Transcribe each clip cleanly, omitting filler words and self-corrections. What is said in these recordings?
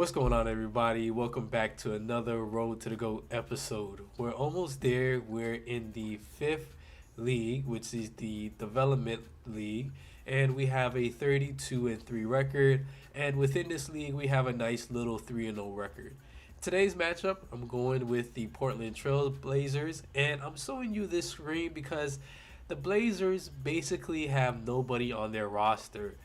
What's going on, everybody? Welcome back to another Road to the GOAT episode. We're almost there. We're in the fifth league, which is the development league, and we have a 32-3 record. And within this league, we have a nice little 3-0 record. Today's matchup, I'm going with the Portland Trail Blazers, and I'm showing you this screen because the Blazers basically have nobody on their roster.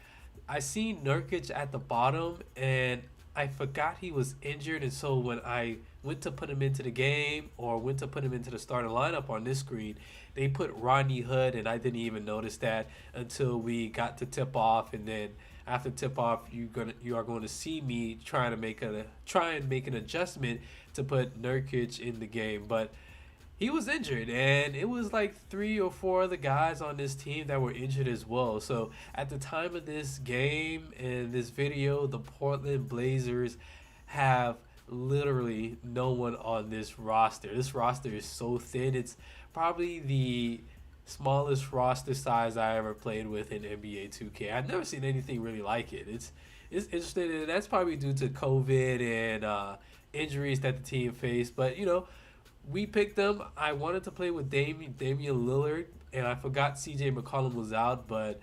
I seen Nurkic at the bottom, and I forgot he was injured, and so when I went to put him into the game or went to put him into the starting lineup on this screen, they put Rodney Hood, and I didn't even notice that until we got to tip off, and then after tip off, you are going to see me try and make an adjustment to put Nurkic in the game, but he was injured, and it was like three or four other guys on this team that were injured as well. So at the time of this game and this video, the Portland Blazers have literally no one on this roster. This roster is so thin. It's probably the smallest roster size I ever played with in NBA 2K. I've never seen anything really like it. It's interesting, and that's probably due to COVID and injuries that the team faced. But we picked them. I wanted to play with Damian Lillard, and I forgot CJ McCollum was out, but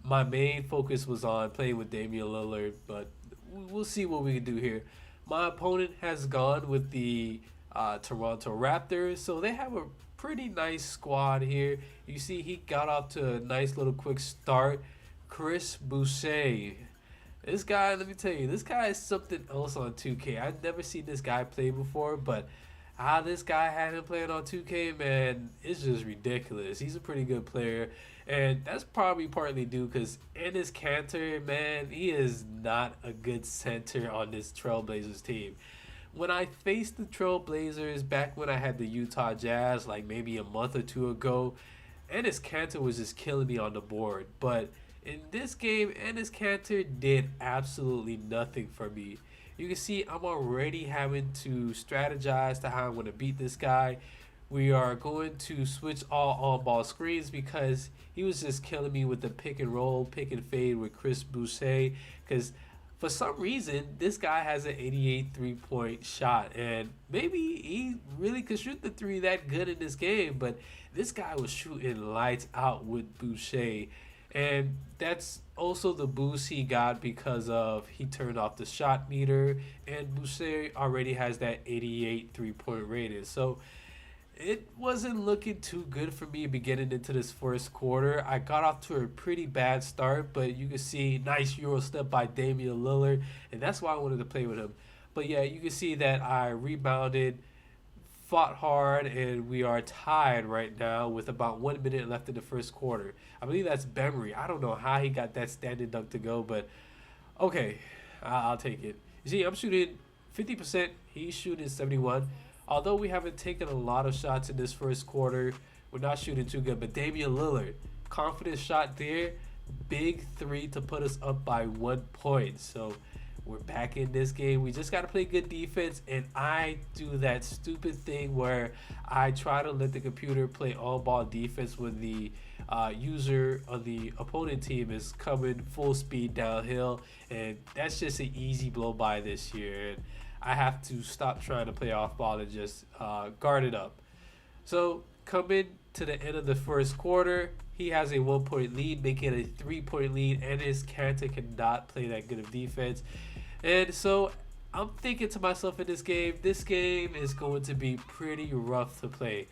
my main focus was on playing with Damian Lillard, but we'll see what we can do here. My opponent has gone with the Toronto Raptors, so they have a pretty nice squad here. You see he got off to a nice little quick start. Chris Boucher. This guy, let me tell you, this guy is something else on 2K. I've never seen this guy play before, but how this guy had him playing on 2K, man, it's just ridiculous. He's a pretty good player, and that's probably partly due because Enes Kanter, man, he is not a good center on this Trailblazers team. When I faced the Trailblazers back when I had the Utah Jazz, like maybe a month or two ago, Enes Kanter was just killing me on the board. But in this game, Enes Kanter did absolutely nothing for me. You can see I'm already having to strategize to how I'm going to beat this guy. We are going to switch all on-ball screens because he was just killing me with the pick and roll, pick and fade with Chris Boucher. Because for some reason, this guy has an 88 three-point shot. And maybe he really could shoot the three that good in this game. But this guy was shooting lights out with Boucher. And that's also the boost he got because of he turned off the shot meter, and Boucher already has that 88 three-point rating. So it wasn't looking too good for me beginning into this first quarter. I got off to a pretty bad start, but you can see nice Euro step by Damian Lillard, and that's why I wanted to play with him. But yeah, you can see that I rebounded, fought hard, and we are tied right now with about 1 minute left in the first quarter. I believe that's Bemery. I don't know how he got that standing dunk to go, but okay, I'll take it. You see, I'm shooting 50%. He's shooting 71. Although we haven't taken a lot of shots in this first quarter, we're not shooting too good. But Damian Lillard, confident shot there. Big three to put us up by 1 point. So we're back in this game. We just got to play good defense, and I do that stupid thing where I try to let the computer play all-ball defense when the user on the opponent team is coming full speed downhill, and that's just an easy blow-by this year, and I have to stop trying to play off-ball and just guard it up. So coming to the end of the first quarter, he has a 1 point lead, making a 3 point lead, and his Kanter cannot play that good of defense. And so I'm thinking to myself in this game is going to be pretty rough to play.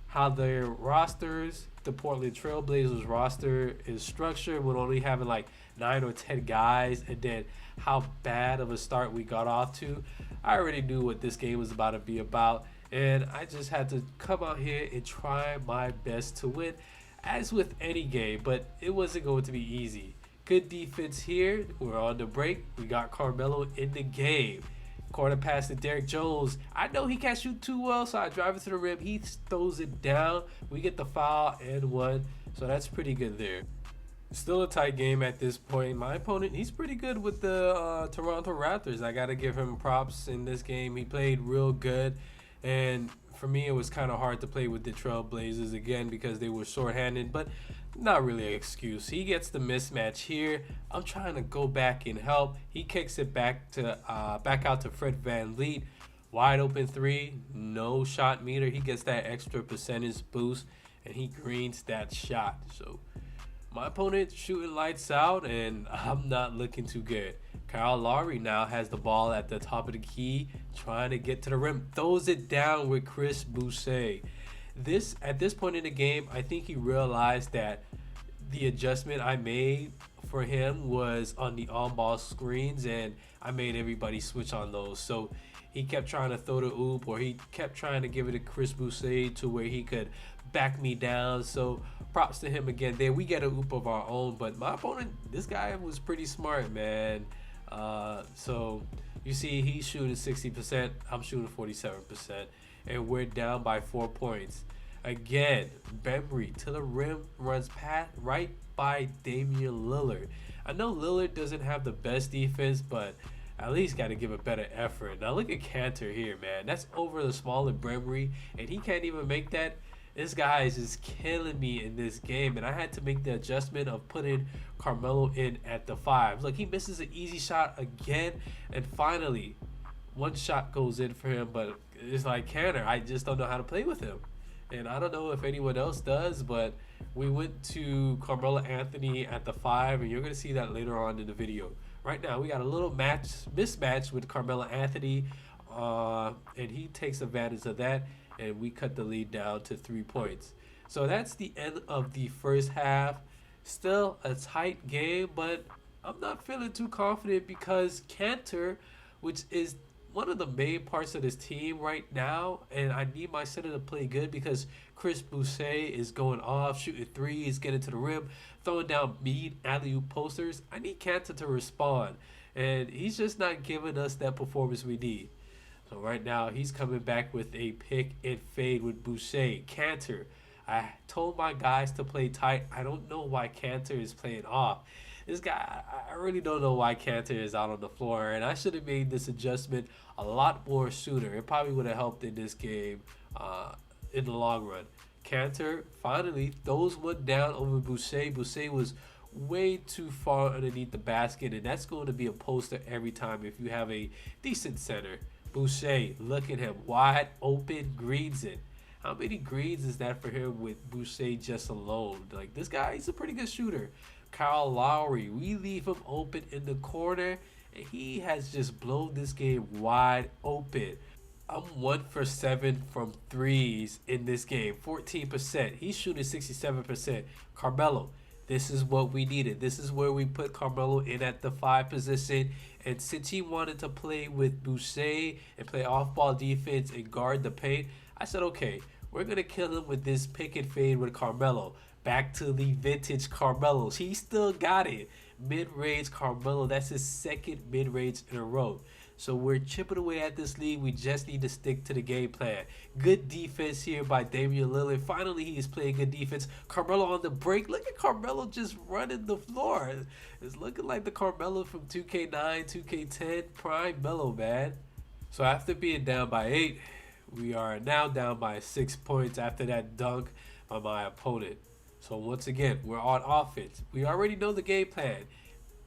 How their rosters, the Portland Trailblazers roster is structured with only having like 9 or 10 guys, and then how bad of a start we got off to. I already knew what this game was about to be about, and I just had to come out here and try my best to win, as with any game, but it wasn't going to be easy. Good defense here. We're on the break. We got Carmelo in the game. Corner pass to Derrick Jones. I know he can't shoot too well, so I drive it to the rim. He throws it down. We get the foul and one, so that's pretty good there. Still a tight game at this point. My opponent, he's pretty good with the Toronto Raptors. I got to give him props in this game. He played real good, and for me, it was kind of hard to play with the Trailblazers again because they were shorthanded. But Not really an excuse. He gets the mismatch here. I'm trying to go back and help. He kicks it back out to Fred Van Leet. Wide open three, no shot meter. He gets that extra percentage boost and he greens that shot. So my opponent shooting lights out, and I'm not looking too good. Kyle Lowry now has the ball at the top of the key, trying to get to the rim. Throws it down with Chris Boucher. At this point in the game, I think he realized that the adjustment I made for him was on the on-ball screens, and I made everybody switch on those. So he kept trying to throw the oop, or he kept trying to give it to Chris Boucher to where he could back me down. So props to him again there. We get a oop of our own, but my opponent, this guy was pretty smart, man. So you see he's shooting 60%, I'm shooting 47%, and we're down by 4 points. Again, Bembry to the rim, runs past right by Damian Lillard. I know Lillard doesn't have the best defense, but at least got to give a better effort. Now look at Cantor here, man. That's over the smaller Bembry, and he can't even make that. This guy is just killing me in this game, and I had to make the adjustment of putting Carmelo in at the 5. Look, he misses an easy shot again, and finally, one shot goes in for him, but it's like Cantor, I just don't know how to play with him. And I don't know if anyone else does, but we went to Carmelo Anthony at the 5, and you're going to see that later on in the video. Right now, we got a little mismatch with Carmelo Anthony, and he takes advantage of that, and we cut the lead down to 3 points. So that's the end of the first half. Still a tight game, but I'm not feeling too confident because Cantor, which is one of the main parts of this team right now, and I need my center to play good because Chris Boucher is going off, shooting threes, getting to the rim, throwing down mean alley-oop posters. I need Cantor to respond, and he's just not giving us that performance we need. So right now, he's coming back with a pick and fade with Boucher. Cantor, I told my guys to play tight. I don't know why Cantor is playing off. This guy, I really don't know why Cantor is out on the floor, and I should have made this adjustment a lot more sooner. It probably would have helped in this game in the long run. Cantor finally throws one down over Boucher. Boucher was way too far underneath the basket, and that's going to be a poster every time if you have a decent center. Boucher, look at him, wide open, greens it. How many greens is that for him with Boucher just alone? Like, this guy, he's a pretty good shooter. Kyle Lowry, we leave him open in the corner, and he has just blown this game wide open. I'm 1 for 7 from threes in this game, 14%. He's shooting 67%. Carmelo, this is what we needed. This is where we put Carmelo in at the 5 position. And since he wanted to play with Boucher and play off-ball defense and guard the paint, I said, okay, we're going to kill him with this pick and fade with Carmelo. Back to the vintage Carmelo. He still got it. Mid-range Carmelo. That's his second mid-range in a row. So we're chipping away at this lead. We just need to stick to the game plan. Good defense here by Damian Lillard. Finally, he is playing good defense. Carmelo on the break. Look at Carmelo just running the floor. It's looking like the Carmelo from 2K9, 2K10, prime Melo, man. So after being down by 8, we are now down by 6 points after that dunk by my opponent. So once again, we're on offense. We already know the game plan.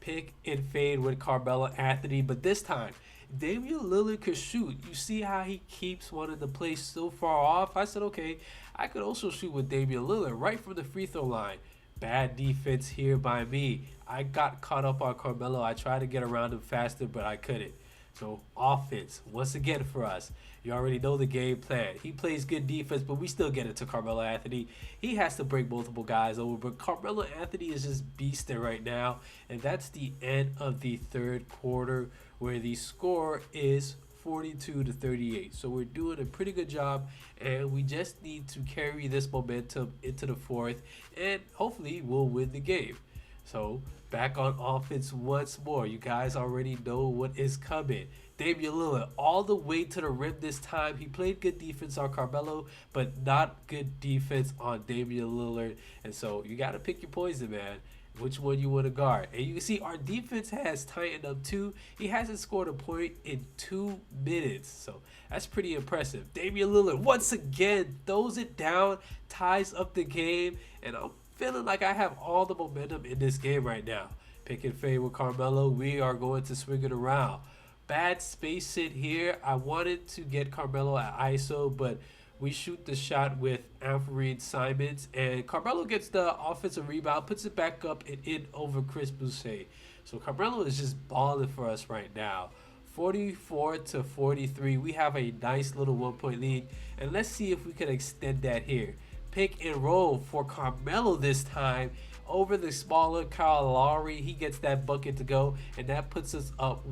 Pick and fade with Carmelo Anthony, but this time, Damian Lillard could shoot. You see how he keeps wanting to play so far off? I said, okay, I could also shoot with Damian Lillard right from the free throw line. Bad defense here by me. I got caught up on Carmelo. I tried to get around him faster, but I couldn't. So offense, once again for us. You already know the game plan. He plays good defense, but we still get it to Carmelo Anthony. He has to break multiple guys over, but Carmelo Anthony is just beasting right now. And that's the end of the third quarter, where the score is 42-38. So we're doing a pretty good job, and we just need to carry this momentum into the fourth, and hopefully we'll win the game. So back on offense once more. You guys already know what is coming. Damian Lillard all the way to the rim this time. He played good defense on Carmelo, but not good defense on Damian Lillard. And so you got to pick your poison, man. Which one you want to guard. And you can see our defense has tightened up too. He hasn't scored a point in 2 minutes. So that's pretty impressive. Damian Lillard once again throws it down, ties up the game. And I'm feeling like I have all the momentum in this game right now. Pick and fade with Carmelo. We are going to swing it around. Bad space sit here. I wanted to get Carmelo at ISO, but we shoot the shot with Anthony Simons, and Carmelo gets the offensive rebound, puts it back up and in over Chris Boucher. So Carmelo is just balling for us right now. 44-43. We have a nice little 1-point lead, and let's see if we can extend that here. Pick and roll for Carmelo this time over the smaller Kyle Lowry. He gets that bucket to go, and that puts us up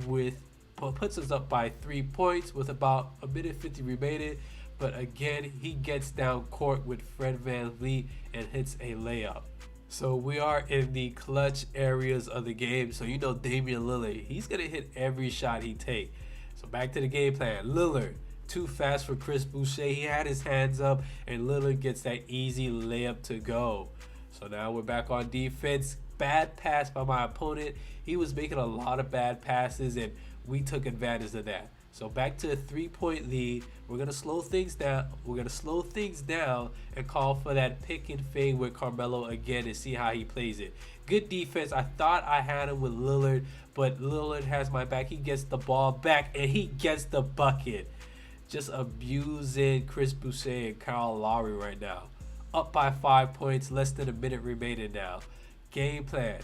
by 3 points with about a minute 50 remaining. But again, he gets down court with Fred VanVleet and hits a layup. So we are in the clutch areas of the game. So you know Damian Lillard, he's going to hit every shot he takes. So back to the game plan. Lillard, too fast for Chris Boucher. He had his hands up, and Lillard gets that easy layup to go. So now we're back on defense. Bad pass by my opponent. He was making a lot of bad passes, and we took advantage of that. So back to a 3-point lead. We're gonna slow things down. And call for that pick and fade with Carmelo again and see how he plays it. Good defense. I thought I had him with Lillard, but Lillard has my back. He gets the ball back and he gets the bucket. Just abusing Chris Boucher and Kyle Lowry right now. Up by 5 points, less than a minute remaining now. Game plan.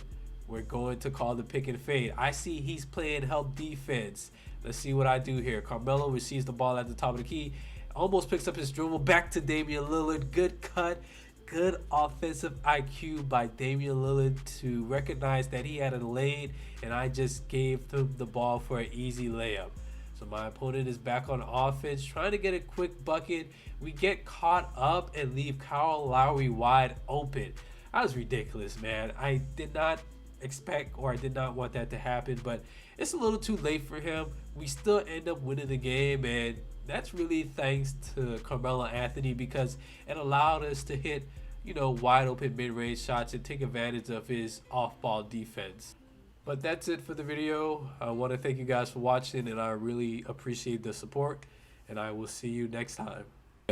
We're going to call the pick and fade. I see he's playing help defense. Let's see what I do here. Carmelo receives the ball at the top of the key. Almost picks up his dribble. Back to Damian Lillard. Good cut. Good offensive IQ by Damian Lillard to recognize that he had a lane, and I just gave him the ball for an easy layup. So my opponent is back on offense, trying to get a quick bucket. We get caught up and leave Kyle Lowry wide open. That was ridiculous, man. I did not expect, or I did not want that to happen, but it's a little too late for him. We still end up winning the game, and that's really thanks to Carmelo Anthony, because it allowed us to hit, wide open mid-range shots and take advantage of his off-ball defense. But that's it for the video. I want to thank you guys for watching, and I really appreciate the support, and I will see you next time.